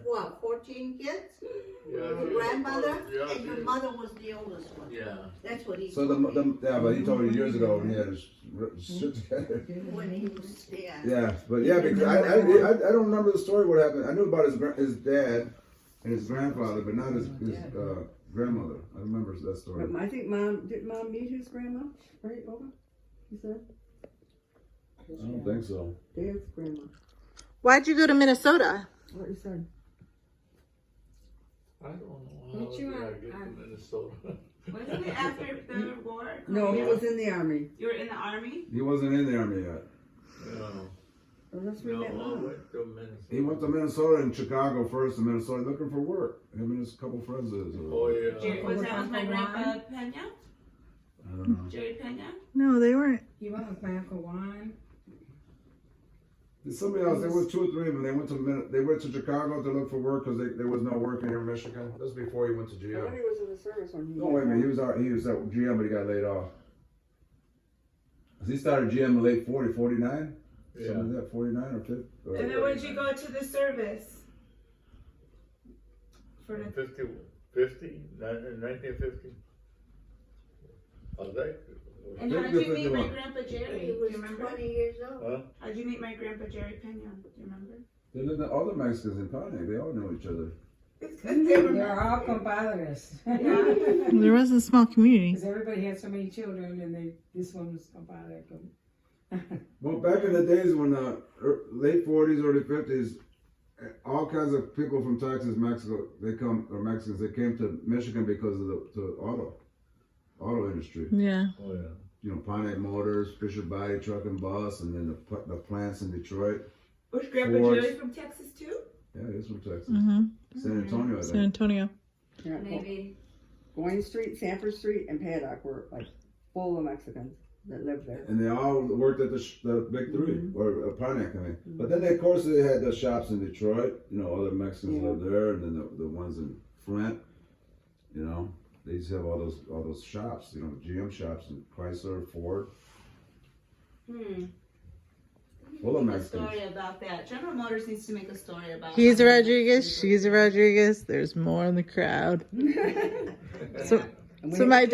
what, 14 kids? Yeah, Your grandmother? yeah, And your mother was the oldest one. Yeah. That's what he So told me. but he told me years ago when he had his shit together. When he was there. Yeah, but yeah, because I don't remember the story what happened. I knew about his dad and his grandfather, but not his grandmother. I remember that story. But I think did mom meet his grandma? Right, Olga? You said? I don't think so. Dad's grandma. Why'd you go to Minnesota? What you said? I don't know Weren't how you did I at- get to Minnesota. Wasn't it after the war? No, he was in the army. You were in the army? He wasn't in the army yet. No. Oh, that's where No, we met I mom. went to Minnesota. He went to Minnesota and Chicago first, and Minnesota looking for work. Him and his couple friends of his. Oh, yeah. Jerry, was that my grandpa Pena? I don't know. Jerry Pena? No, they weren't. You went with my Uncle Juan. There's somebody else. There was 2 or 3 of them. They went to Chicago to look for work because there was no work here in Michigan. This was before he went to I GM. thought he was in the service when he No, wait a minute. He was at GM, but he got laid off. He started GM in late 40, 49? Yeah. Something like that, 49 or 50? Or And then when did you go to the service? For the 1950? Was that? And how did you meet my 51. grandpa Jerry? He Do was you remember? 20 years old. Huh? How'd you meet my grandpa Jerry Pena? Do you remember? They lived in all the Mexicans in Pontiac. They all knew each other. It's 'cause they were They're all compadres. Yeah. There was a small community. Because everybody had so many children, and this one was compadre. Well, back in the days when late 40s, early 50s, all kinds of people from Texas, Mexico, Mexicans, they came to Michigan because of the auto industry. Yeah. Oh, yeah. You know, Pontiac Motors, Fisher Body Truck and Bus, and then the plants in Detroit. Was Grandpa Fords. Jerry from Texas too? Yeah, he's from Texas. Mm-hmm. San Antonio, I San think. Antonio. Yeah, Maybe. Goins Street, Sanford Street, and Paddock were like full of Mexicans that lived there. And they all worked at the Big 3, or Pontiac, I mean. But then, of course, they had the shops in Detroit. You know, other Mexicans lived there, and then the ones in Flint. You know, they used to have all those shops. You know, GM shops and Chrysler, Ford. Full of Make a Mexicans. story about that. General Motors needs to make a story about. He's a how- Rodriguez. She's a Rodriguez. There's more in the crowd. So my dad.